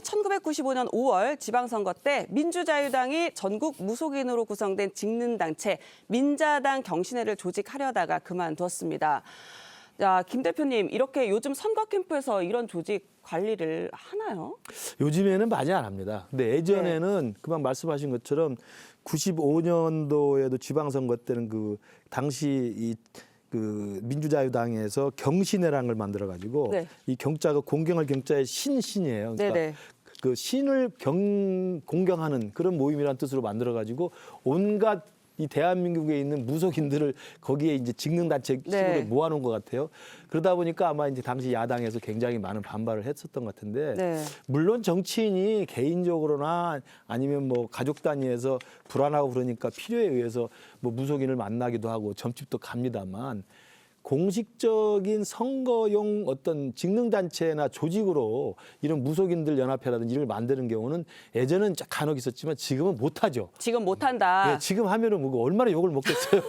이 1995년 5월 지방선거 때 민주자유당이 전국 무속인으로 구성된 직능단체 민자당 경신회를 조직하려다가 그만두었습니다. 자, 김 대표님, 이렇게 요즘 선거 캠프에서 이런 조직 관리를 하나요? 요즘에는 많이 안 합니다. 근데 예전에는 그만 말씀하신 것처럼 95년도에도 지방선거 때는 그 당시 그 민주자유당에서 경신회라는 걸 만들어 가지고 이 경자가 공경할 경자의 신이에요. 그러니까 그 신을 공경하는 그런 모임이라는 뜻으로 만들어 가지고 온갖 이 대한민국에 있는 무속인들을 거기에 이제 직능단체식으로 모아놓은 것 같아요. 그러다 보니까 아마 이제 당시 야당에서 굉장히 많은 반발을 했었던 것 같은데 물론 정치인이 개인적으로나 아니면 뭐 가족 단위에서 불안하고 그러니까 필요에 의해서 뭐 무속인을 만나기도 하고 점집도 갑니다만 공식적인 선거용 어떤 직능단체나 조직으로 이런 무속인들 연합회라든지 이걸 만드는 경우는 예전은 간혹 있었지만 지금은 못하죠. 지금 못한다. 예, 지금 하면은 뭐 얼마나 욕을 먹겠어요.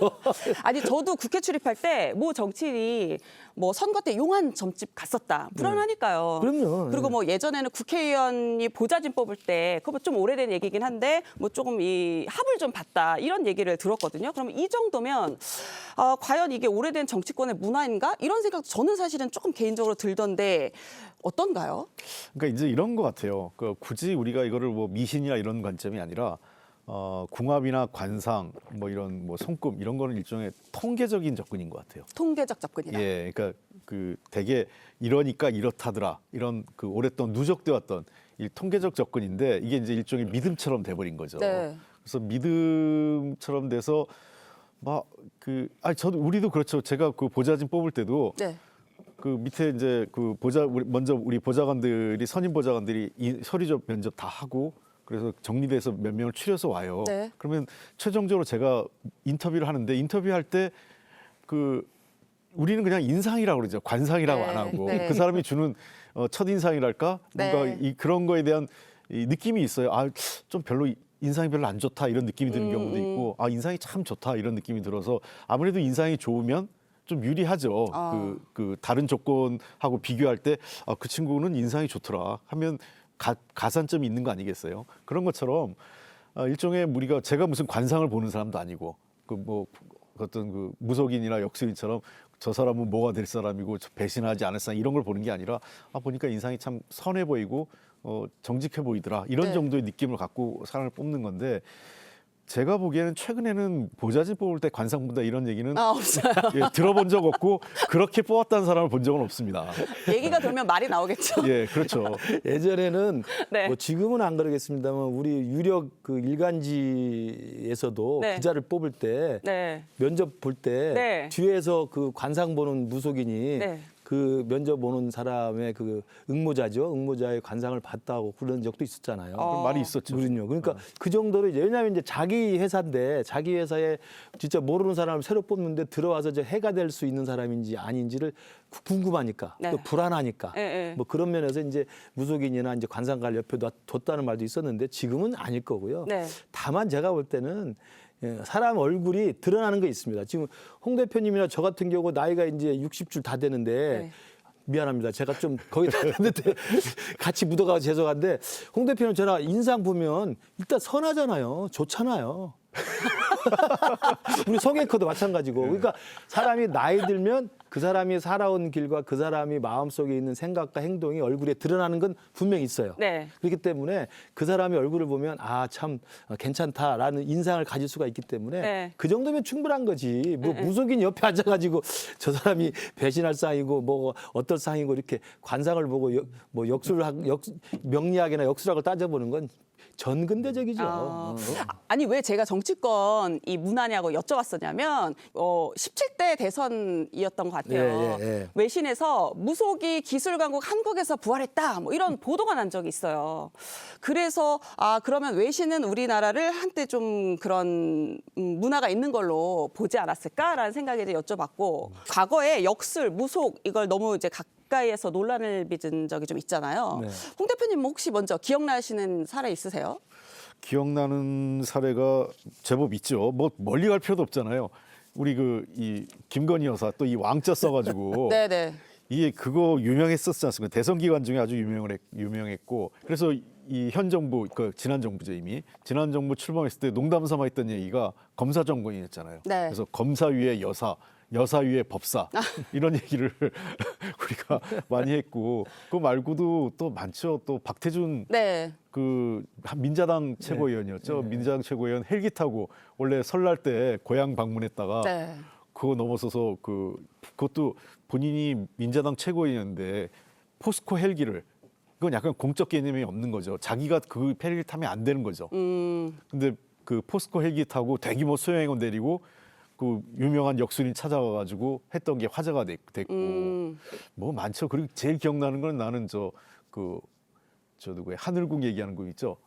아니 저도 국회 출입할 때 뭐 정치인이 뭐 선거 때 용한 점집 갔었다. 불안하니까요. 그럼요. 그리고 뭐 예전에는 국회의원이 보좌진 뽑을 때 그거 좀 오래된 얘기긴 한데 뭐 조금 이 합을 좀 봤다 이런 얘기를 들었거든요. 그러면 이 정도면 과연 이게 오래된 정치권의 문화인가? 이런 생각도 저는 사실은 조금 개인적으로 들던데 어떤가요? 그러니까 이제 이런 것 같아요. 그 굳이 우리가 이거를 뭐 미신이나 이런 관점이 아니라 궁합이나 관상, 뭐 이런 뭐 손금 이런 거는 일종의 통계적인 접근인 것 같아요. 통계적 접근이다. 예, 그러니까 그 되게 이러니까 이렇다더라 이런 그 오랫동안 누적돼 왔던 이 통계적 접근인데 이게 이제 일종의 믿음처럼 돼버린 거죠. 그래서 믿음처럼 돼서 막 저도 우리도 그렇죠. 제가 그 보좌진 뽑을 때도. 그 밑에 이제 그 먼저 우리 보좌관들이 선임 보좌관들이 서류 면접 다 하고 그래서 정리돼서 몇 명을 추려서 와요. 그러면 최종적으로 제가 인터뷰를 하는데 인터뷰할 때 그 우리는 그냥 인상이라고 그러죠. 관상이라고 안 하고 그 사람이 주는 첫 인상이랄까 뭔가 그런 거에 대한 이 느낌이 있어요. 좀 별로 인상이 별로 안 좋다 이런 느낌이 드는 경우도 있고 인상이 참 좋다 이런 느낌이 들어서 아무래도 인상이 좋으면 좀 유리하죠. 그 다른 조건하고 비교할 때 그 친구는 인상이 좋더라 하면 가산점이 있는 거 아니겠어요? 그런 것처럼 일종의 우리가 제가 무슨 관상을 보는 사람도 아니고 그 뭐 어떤 그 무속인이나 역술인처럼 저 사람은 뭐가 될 사람이고 배신하지 않을 사람 이런 걸 보는 게 아니라 보니까 인상이 참 선해 보이고 정직해 보이더라 이런 정도의 느낌을 갖고 사람을 뽑는 건데 제가 보기에는 최근에는 보좌진 뽑을 때 관상 본다 이런 얘기는 없어요. 들어본 적 없고 그렇게 뽑았다는 사람을 본 적은 없습니다. 얘기가 돌면 말이 나오겠죠. 예, 그렇죠. 예전에는 뭐 지금은 안 그러겠습니다만 우리 유력 그 일간지에서도 기자를 뽑을 때 면접 볼 때 뒤에서 그 관상 보는 무속인이 그 면접 보는 사람의 그 응모자의 관상을 봤다고 그런 적도 있었잖아요. 말이 있었죠. 그러니까 그 정도로 이제 왜냐하면 이제 자기 회사인데 자기 회사에 진짜 모르는 사람을 새로 뽑는데 들어와서 이제 해가 될 수 있는 사람인지 아닌지를 궁금하니까 또 불안하니까 뭐 그런 면에서 이제 무속인이나 이제 관상가를 옆에 뒀다는 말도 있었는데 지금은 아닐 거고요. 다만 제가 볼 때는 사람 얼굴이 드러나는 게 있습니다. 지금 홍 대표님이나 저 같은 경우 나이가 이제 60줄 다 되는데 미안합니다. 제가 좀 거의 다 됐는데 같이 묻어가서 죄송한데 홍 대표님 저나 인상 보면 일단 선하잖아요. 좋잖아요. 우리 성형커도 마찬가지고. 그러니까 사람이 나이 들면 그 사람이 살아온 길과 그 사람이 마음속에 있는 생각과 행동이 얼굴에 드러나는 건 분명히 있어요. 그렇기 때문에 그 사람의 얼굴을 보면 참 괜찮다라는 인상을 가질 수가 있기 때문에 그 정도면 충분한 거지. 뭐 무속인 옆에 앉아가지고 저 사람이 배신할 상이고 뭐 어떨 상이고 이렇게 관상을 보고 뭐 명리학이나 역술학을 따져보는 건 전근대적이죠. 아니 왜 제가 정치권 이 문화냐고 여쭤봤었냐면 17대 대선이었던 것 같아요. 외신에서 무속이 기술 강국 한국에서 부활했다 뭐 이런 보도가 난 적이 있어요. 그래서 그러면 외신은 우리나라를 한때 좀 그런 문화가 있는 걸로 보지 않았을까라는 생각에 이제 여쭤봤고 과거에 역술, 무속 이걸 너무 이제 가까이에서 논란을 빚은 적이 좀 있잖아요. 홍 대표님 혹시 먼저 기억나시는 사례 있으세요? 기억나는 사례가 제법 있죠. 뭐 멀리 갈 필요도 없잖아요. 우리 이 김건희 여사 또 이 왕자 써가지고 이게 그거 유명했었지 않습니까? 대선 기간 중에 아주 유명했고 그래서 이 현 정부, 그 지난 정부죠 이미 지난 정부 출범했을 때 농담 삼아 했던 얘기가 검사 정권이었잖아요. 네. 그래서 검사 위에 여사, 여사 위에 법사 이런 얘기를 우리가 많이 했고 그거 말고도 또 많죠. 또 박태준 네. 그 민자당 최고위원이었죠. 민자당 최고위원 헬기 타고 원래 설날 때 고향 방문했다가 네. 그거 넘어서서 그것도 본인이 민자당 최고위원인데 포스코 헬기를 그건 약간 공적 개념이 없는 거죠. 자기가 그 헬기를 타면 안 되는 거죠. 근데 그 포스코 헬기 타고 대규모 소형행원 데리고 그 유명한 역술인 찾아가가지고 했던 게 화제가 됐고 뭐 많죠. 그리고 제일 기억나는 건 나는 저 누구야 하늘궁 얘기하는 거 있죠.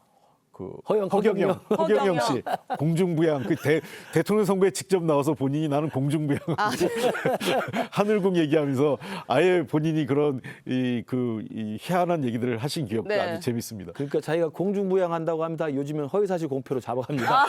그 허경영 씨 공중부양 그 대통령 선거에 직접 나와서 본인이 나는 공중부양 하늘궁 얘기하면서 아예 본인이 그런 이 희한한 얘기들을 하신 기억도 네. 아주 재밌습니다. 그러니까 자기가 공중부양한다고 하면 다 요즘엔 허위사실 공표로 잡아갑니다.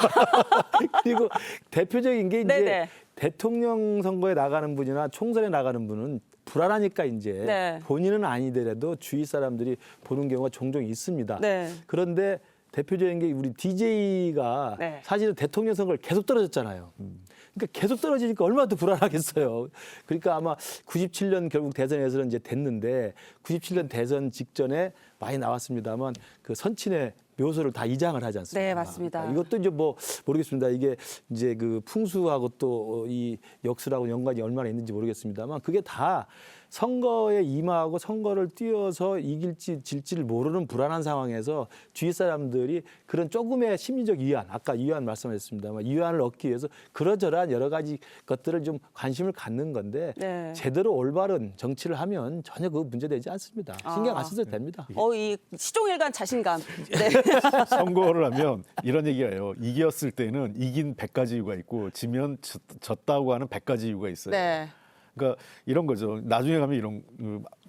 그리고 대표적인 게 이제 네네. 대통령 선거에 나가는 분이나 총선에 나가는 분은 불안하니까 이제 네. 본인은 아니더라도 주위 사람들이 보는 경우가 종종 있습니다. 네. 그런데 대표적인 게 우리 DJ가 네. 사실은 대통령 선거를 계속 떨어졌잖아요. 그러니까 계속 떨어지니까 얼마나 더 불안하겠어요. 그러니까 아마 97년 결국 대선에서는 이제 됐는데 97년 대선 직전에 많이 나왔습니다만 그 선친의 묘소를 다 이장을 하지 않습니까? 네, 맞습니다. 그러니까 이것도 이제 뭐 모르겠습니다. 이게 이제 그 풍수하고 또 이 역술하고 연관이 얼마나 있는지 모르겠습니다만 그게 다 선거에 임하고 선거를 뛰어서 이길지 질지를 모르는 불안한 상황에서 주위 사람들이 그런 조금의 심리적 위안, 아까 위안 말씀하셨습니다만 위안을 얻기 위해서 그러저러한 여러 가지 것들을 좀 관심을 갖는 건데 네. 제대로 올바른 정치를 하면 전혀 그 문제되지 않습니다. 신경 안 써도 됩니다. 이 시종일관 자신감. 네. 선거를 하면 이런 얘기가 해요. 이겼을 때는 이긴 100가지 이유가 있고 지면 졌다고 하는 100가지 이유가 있어요. 네. 그러니까 이런 거죠. 나중에 가면 이런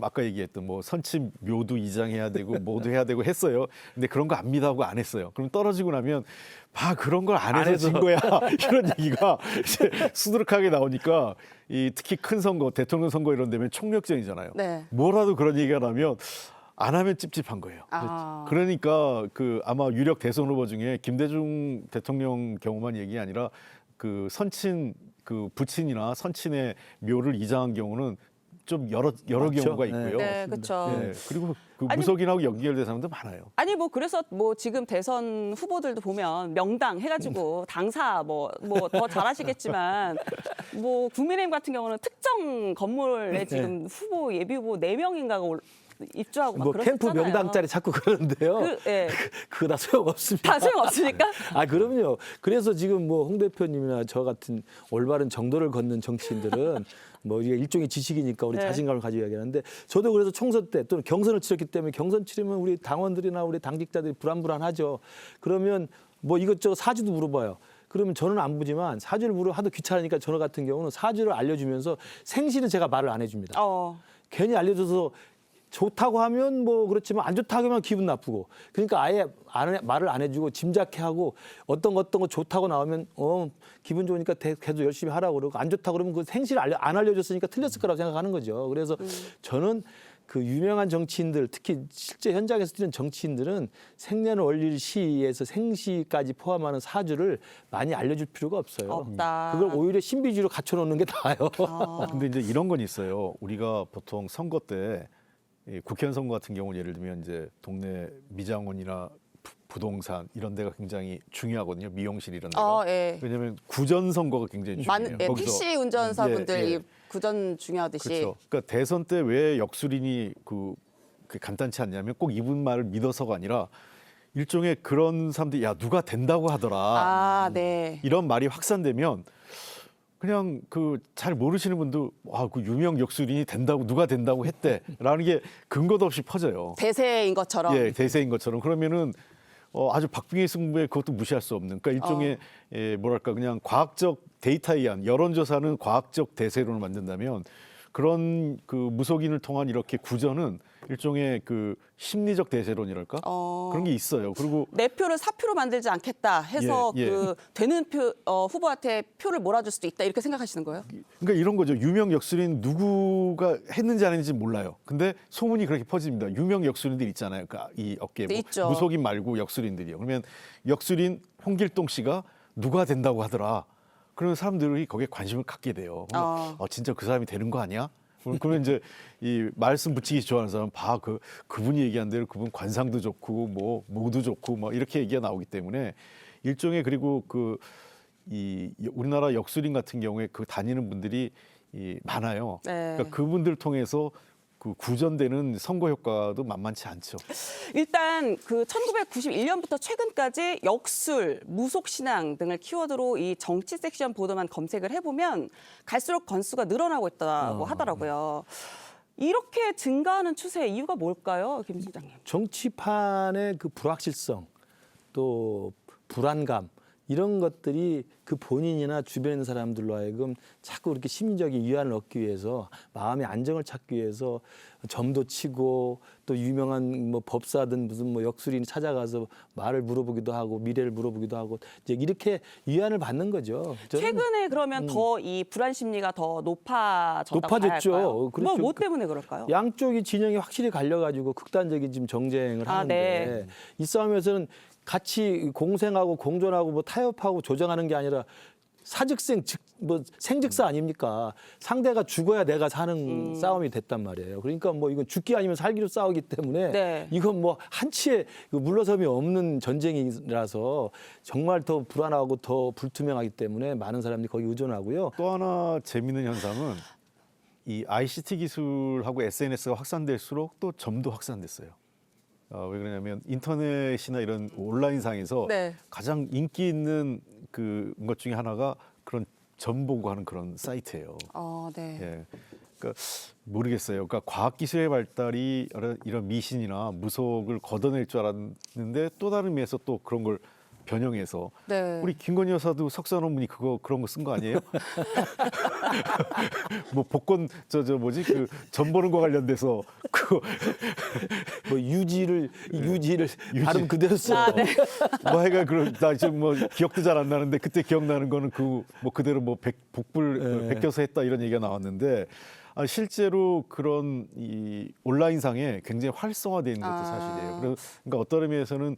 아까 얘기했던 뭐 선침 묘도 이장해야 되고 뭐도 해야 되고 했어요. 근데 그런 거 안 믿하고 안 했어요. 그럼 떨어지고 나면 그런 걸 안 해서 진 거야. 이런 얘기가 이제 수두룩하게 나오니까 특히 큰 선거, 대통령 선거 이런 데면 총력전이잖아요. 네. 뭐라도 그런 얘기가 나면 안 하면 찝찝한 거예요. 그러니까 아마 유력 대선 후보 중에 김대중 대통령 경우만 얘기 아니라 그 선친 부친이나 선친의 묘를 이장한 경우는 좀 여러 맞죠? 경우가 있고요. 네, 그렇죠. 네, 그리고 무속인하고 연결된 사람도 많아요. 아니 뭐 그래서 뭐 지금 대선 후보들도 보면 명당 해가지고 당사 뭐 더 잘하시겠지만 뭐 국민의힘 같은 경우는 특정 건물에 지금 후보 예비 후보 4명인가가 입주하고 막 뭐 그렇잖아요. 캠프 명당짜리 자꾸 그러는데요. 예. 그거 다 소용없습니다. 다 소용없으니까? 그럼요. 그래서 지금 뭐 홍 대표님이나 저 같은 올바른 정도를 걷는 정치인들은 뭐 이게 일종의 지식이니까 우리 네. 자신감을 가지고 이야기하는데 저도 그래서 총선 때 또는 경선을 치렀기 때문에 경선 치르면 우리 당원들이나 우리 당직자들이 불안하죠. 그러면 뭐 이것저것 사주도 물어봐요. 그러면 저는 안 보지만 사주를 하도 귀찮으니까 저 같은 경우는 사주를 알려주면서 생시는 제가 말을 안 해줍니다. 괜히 알려줘서 좋다고 하면 뭐 그렇지만 안 좋다고 하면 기분 나쁘고 그러니까 아예 말을 안 해주고 짐작해하고 어떤 거 좋다고 나오면 기분 좋으니까 계속 열심히 하라고 그러고 안 좋다고 그러면 그 생시를 안 알려줬으니까 틀렸을 거라고 생각하는 거죠. 그래서 저는 그 유명한 정치인들 특히 실제 현장에서 뛰는 정치인들은 생년월일 시에서 생시까지 포함하는 사주를 많이 알려줄 필요가 없어요. 없다. 그걸 오히려 신비주의로 갖춰놓는 게 나아요. 근데 이제 이런 건 있어요. 우리가 보통 선거 때 국회의원 선거 같은 경우는 예를 들면 이제 동네 미장원이나 부동산 이런 데가 굉장히 중요하거든요. 미용실 이런 데가. 예. 왜냐하면 구전 선거가 굉장히 중요해요. 택시 운전사분들 예. 이 구전 중요하듯이. 그렇죠. 그러니까 대선 때 왜 역술인이 그 간단치 않냐면 꼭 이분 말을 믿어서가 아니라 일종의 그런 사람들이 야 누가 된다고 하더라. 네. 이런 말이 확산되면 그냥 잘 모르시는 분도 그 유명 역술인이 된다고 누가 된다고 했대라는 게 근거도 없이 퍼져요. 대세인 것처럼. 예, 대세인 것처럼. 그러면은 아주 박빙의 승부에 그것도 무시할 수 없는. 그러니까 일종의 뭐랄까 그냥 과학적 데이터에 의한 여론조사는 과학적 대세론을 만든다면 그런 그 무속인을 통한 이렇게 구전은 일종의 그 심리적 대세론이랄까 그런 게 있어요. 그리고 내 표를 사표로 만들지 않겠다 해서 예, 예. 그 되는 후보한테 표를 몰아줄 수도 있다 이렇게 생각하시는 거예요? 그러니까 이런 거죠. 유명 역술인 누구가 했는지 안 했는지 몰라요. 근데 소문이 그렇게 퍼집니다. 유명 역술인들 있잖아요. 그러니까 이 업계 뭐 있죠. 무속인 말고 역술인들이요. 그러면 역술인 홍길동 씨가 누가 된다고 하더라. 그러면 사람들이 거기에 관심을 갖게 돼요. 진짜 그 사람이 되는 거 아니야? 그러면 이제 이 말씀 붙이기 좋아하는 사람 그분이 얘기한 대로 그분 관상도 좋고 뭐 모도 좋고 뭐 이렇게 얘기가 나오기 때문에 일종의 그리고 이 우리나라 역술인 같은 경우에 그 다니는 분들이 많아요. 네. 그러니까 그분들 통해서 그 구전되는 선거 효과도 만만치 않죠. 일단 그 1991년부터 최근까지 역술, 무속신앙 등을 키워드로 이 정치 섹션 보도만 검색을 해보면 갈수록 건수가 늘어나고 있다고 하더라고요. 이렇게 증가하는 추세의 이유가 뭘까요, 김 실장님? 정치판의 그 불확실성 또 불안감 이런 것들이 그 본인이나 주변에 있는 사람들로 하여금 자꾸 이렇게 심리적인 위안을 얻기 위해서 마음의 안정을 찾기 위해서 점도 치고 또 유명한 뭐 법사든 무슨 뭐 역술인이 찾아가서 말을 물어보기도 하고 미래를 물어보기도 하고 이제 이렇게 위안을 받는 거죠. 최근에 그러면 더 이 불안 심리가 더 높아졌다고 봐야 높아졌죠. 할까요? 그렇죠. 뭐 때문에 그럴까요? 양쪽이 진영이 확실히 갈려가지고 극단적인 지금 정쟁을 하는데 네. 이 싸움에서는 같이 공생하고 공존하고 뭐 타협하고 조정하는 게 아니라 사즉생 뭐 생즉사 아닙니까? 상대가 죽어야 내가 사는 싸움이 됐단 말이에요. 그러니까 뭐 이건 죽기 아니면 살기로 싸우기 때문에 네. 이건 뭐 한치의 물러섬이 없는 전쟁이라서 정말 더 불안하고 더 불투명하기 때문에 많은 사람들이 거기 의존하고요. 또 하나 재미있는 현상은 이 ICT 기술하고 SNS가 확산될수록 또 점도 확산됐어요. 왜 그러냐면 인터넷이나 이런 온라인상에서 네. 가장 인기 있는 그 것 중에 하나가 그런 점 보고 하는 그런 사이트예요. 네. 예. 그러니까 모르겠어요. 그러니까 과학 기술의 발달이 이런 미신이나 무속을 걷어낼 줄 알았는데 또 다른 면에서 또 그런 걸 변형해서 네. 우리 김건희 여사도 석사 논문이 그런 거 쓴 거 아니에요? 뭐 복권 뭐지 그 점 보는 거 관련돼서 뭐 유지를 발음 그대로 써. 네. 뭐 해가 나 지금 뭐 기억도 잘 안 나는데 그때 기억나는 거는 뭐 그대로 뭐 복불 베껴서 했다 이런 얘기가 나왔는데 실제로 그런 이 온라인상에 굉장히 활성화되어 있는 것도 사실이에요. 그러니까 어떤 의미에서는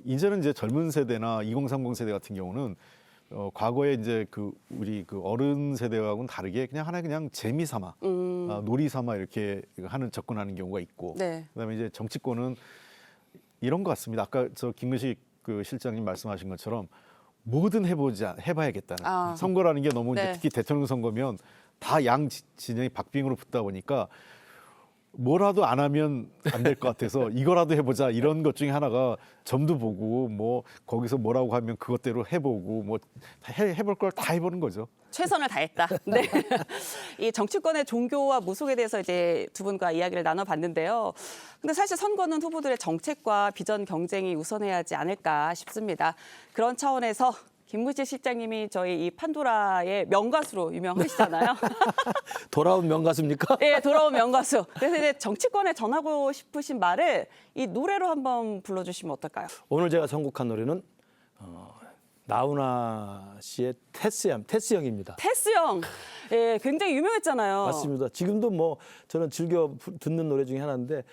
이제는 이제 젊은 세대나 2030 세대 같은 경우는 과거에 이제 우리 어른 세대하고는 다르게 그냥 재미삼아, 놀이삼아 이렇게 접근하는 경우가 있고, 네. 그다음에 이제 정치권은 이런 것 같습니다. 아까 김근식 그 실장님 말씀하신 것처럼 뭐든 해봐야겠다는 선거라는 게 너무 네. 이제 특히 대통령 선거면 다 양 진영이 박빙으로 붙다 보니까. 뭐라도 안 하면 안 될 것 같아서 이거라도 해보자 이런 것 중에 하나가 점도 보고 뭐 거기서 뭐라고 하면 그것대로 해보고 뭐 해볼 걸 다 해보는 거죠. 최선을 다했다. 네. 이 정치권의 종교와 무속에 대해서 이제 두 분과 이야기를 나눠봤는데요. 근데 사실 선거는 후보들의 정책과 비전 경쟁이 우선해야 하지 않을까 싶습니다. 그런 차원에서 김근식 실장님이 저희 이 판도라의 명가수로 유명하시잖아요. 돌아온 명가수입니까? 네, 돌아온 명가수. 그래서 이제 정치권에 전하고 싶으신 말을 이 노래로 한번 불러주시면 어떨까요? 오늘 제가 선곡한 노래는 나훈아 씨의 테스형입니다. 테스형. 예, 굉장히 유명했잖아요. 맞습니다. 지금도 뭐 저는 즐겨 듣는 노래 중에 하나인데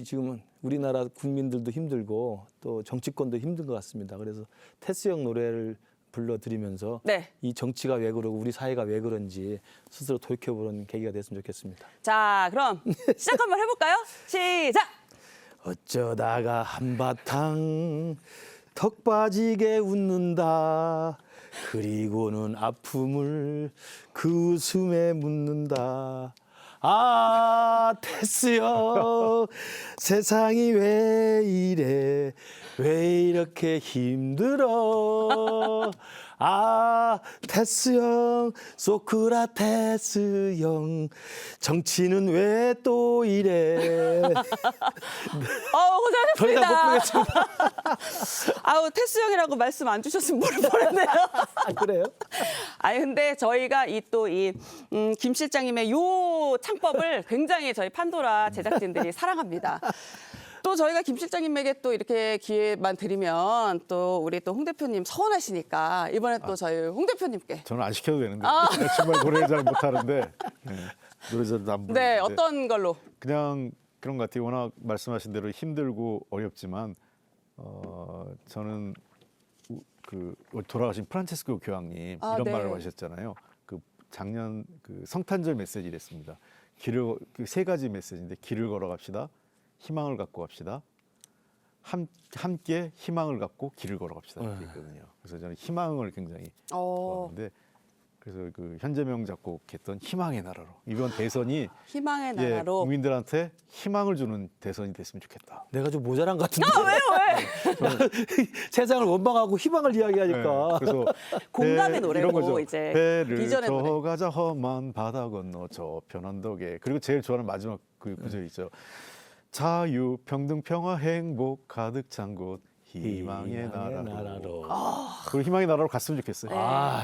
지금은 우리나라 국민들도 힘들고 또 정치권도 힘든 것 같습니다. 그래서 테스형 노래를 불러드리면서 네. 이 정치가 왜 그러고 우리 사회가 왜 그런지 스스로 돌이켜보는 계기가 됐으면 좋겠습니다. 자, 그럼 시작 한번 해볼까요? 시작! 어쩌다가 한바탕 턱 빠지게 웃는다. 그리고는 아픔을 그 웃음에 묻는다. 테스형 세상이 왜 이래 왜 이렇게 힘들어 테스 형, 소크라테스 형, 정치는 왜 또 이래. 더 이상 못 고생하셨습니다. 부르겠습니다. 아우, 테스 형이라고 말씀 안 주셨으면 모를 뻔했네요. 그래요? 아니, 근데 저희가 김 실장님의 요 창법을 굉장히 저희 판도라 제작진들이 사랑합니다. 또 저희가 김 실장님에게 또 이렇게 기회만 드리면 또 우리 또 홍 대표님 서운하시니까 이번에 또 저희 홍 대표님께. 저는 안 시켜도 되는데 제가 정말 노래를 잘 못하는데 노래 잘도 안 부르는데. 네, 어떤 걸로? 그냥 그런 것 같아요. 워낙 말씀하신 대로 힘들고 어렵지만 저는 그 돌아가신 프란체스코 교황님 이런 네. 말을 하셨잖아요. 그 작년 그 성탄절 메시지랬습니다. 그 세 가지 메시지인데 길을 걸어갑시다. 희망을 갖고 갑시다. 함께 희망을 갖고 길을 걸어갑시다. 이렇게 있거든요. 그래서 저는 희망을 굉장히 좋아하는데 그래서 그 현재명 작곡했던 희망의 나라로 이번 대선이 희망의 나라로. 국민들한테 희망을 주는 대선이 됐으면 좋겠다. 내가 좀 모자란 것 같은데. 왜요? 세상을 원망하고 희망을 이야기하니까. 그래서 공감의 이런 노래고 거죠. 이제 배를 비전의 노래. 저가자 험한 바다 건너 저편 언덕에. 그리고 제일 좋아하는 마지막 그 구절 있죠. 자유, 평등, 평화, 행복 가득 찬 곳 희망의 나라로. 그리고 희망의 나라로 갔으면 좋겠어요.